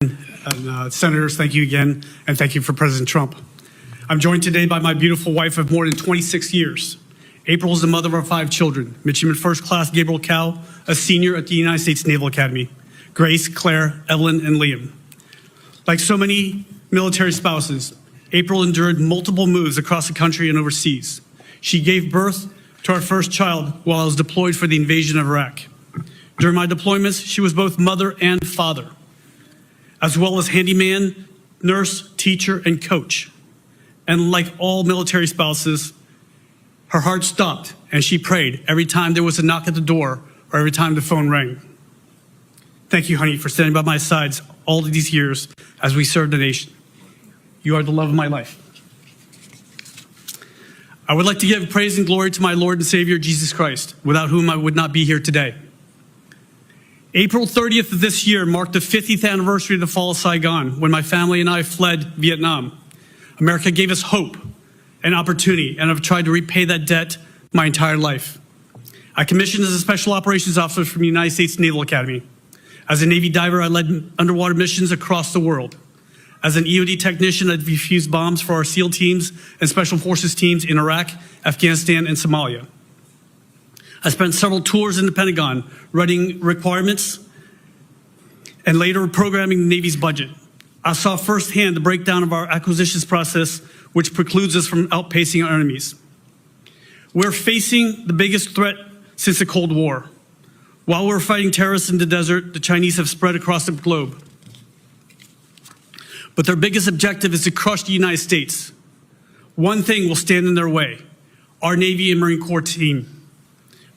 And Senators, thank you again, and thank you for President Trump. I'm joined today by my beautiful wife of more than 26 years. April is the mother of our 5 children. Midshipman First Class Gabriel Cow, a senior at the United States Naval Academy. Grace, Claire, Evelyn, and Liam. Like so many military spouses, April endured multiple moves across the country and overseas. She gave birth to our first child while I was deployed for the invasion of Iraq. During my deployments, she was both mother and father, as well as handyman, nurse, teacher, and coach. And like all military spouses, her heart stopped and she prayed every time there was a knock at the door or every time the phone rang. Thank you, honey, for standing by my sides all of these years as we served the nation. You are the love of my life. I would like to give praise and glory to my Lord and Savior, Jesus Christ, without whom I would not be here today. April 30th of this year marked the 50th anniversary of the fall of Saigon, when my family and I fled Vietnam. America gave us hope and opportunity, and I've tried to repay that debt my entire life. I commissioned as a Special Operations Officer from the United States Naval Academy. As a Navy diver, I led underwater missions across the world. As an EOD technician, I defused bombs for our SEAL teams and Special Forces teams in Iraq, Afghanistan, and Somalia. I spent several tours in the Pentagon, writing requirements and later programming the Navy's budget. I saw firsthand the breakdown of our acquisitions process, which precludes us from outpacing our enemies. We're facing the biggest threat since the Cold War. While we're fighting terrorists in the desert, the Chinese have spread across the globe. But their biggest objective is to crush the United States. One thing will stand in their way: our Navy and Marine Corps team.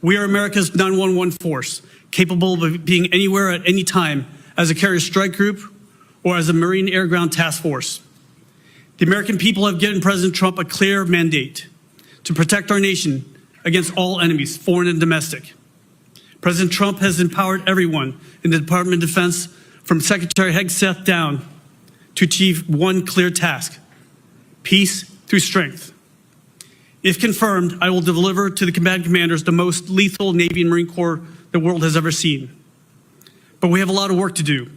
We are America's 911 force, capable of being anywhere at any time as a carrier strike group or as a Marine Air Ground Task Force. The American people have given President Trump a clear mandate to protect our nation against all enemies, foreign and domestic. President Trump has empowered everyone in the Department of Defense, from Secretary Hegseth down, to achieve one clear task: peace through strength. If confirmed, I will deliver to the combatant commanders the most lethal Navy and Marine Corps the world has ever seen. But we have a lot of work to do.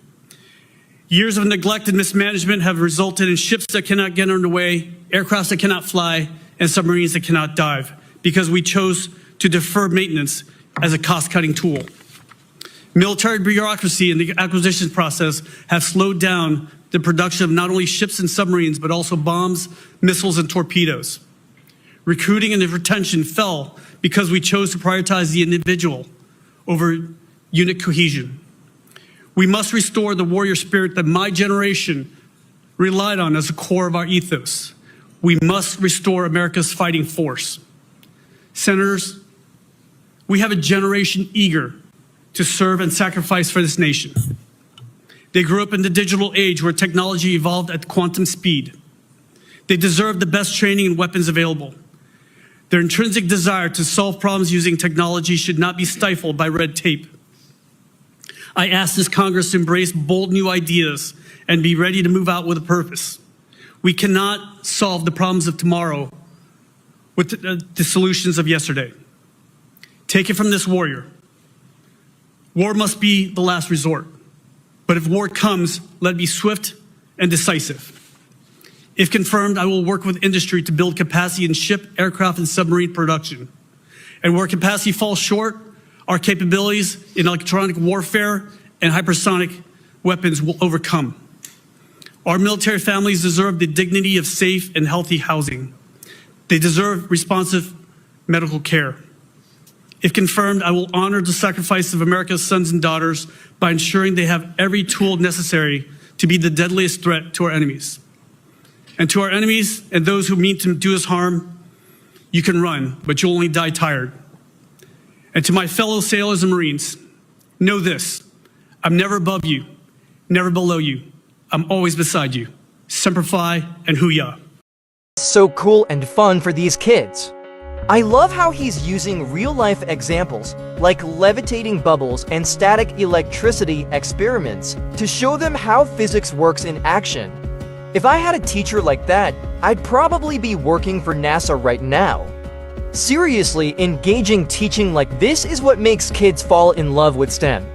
Years of neglect and mismanagement have resulted in ships that cannot get underway, aircrafts that cannot fly, and submarines that cannot dive, because we chose to defer maintenance as a cost-cutting tool. Military bureaucracy and the acquisitions process have slowed down the production of not only ships and submarines, but also bombs, missiles, and torpedoes. Recruiting and retention fell because we chose to prioritize the individual over unit cohesion. We must restore the warrior spirit that my generation relied on as the core of our ethos. We must restore America's fighting force. Senators, we have a generation eager to serve and sacrifice for this nation. They grew up in the digital age where technology evolved at quantum speed. They deserve the best training and weapons available. Their intrinsic desire to solve problems using technology should not be stifled by red tape. I ask this Congress to embrace bold new ideas and be ready to move out with a purpose. We cannot solve the problems of tomorrow with the solutions of yesterday. Take it from this warrior. War must be the last resort. But if war comes, let it be swift and decisive. If confirmed, I will work with industry to build capacity in ship, aircraft, and submarine production. And where capacity falls short, our capabilities in electronic warfare and hypersonic weapons will overcome. Our military families deserve the dignity of safe and healthy housing. They deserve responsive medical care. If confirmed, I will honor the sacrifice of America's sons and daughters by ensuring they have every tool necessary to be the deadliest threat to our enemies. And to our enemies and those who mean to do us harm, you can run, but you'll only die tired. And to my fellow sailors and Marines, know this: I'm never above you, never below you. I'm always beside you. Semper Fi and Hoo-yah. So cool and fun for these kids. I love how he's using real-life examples like levitating bubbles and static electricity experiments to show them how physics works in action. If I had a teacher like that, I'd probably be working for NASA right now. Seriously, engaging teaching like this is what makes kids fall in love with STEM.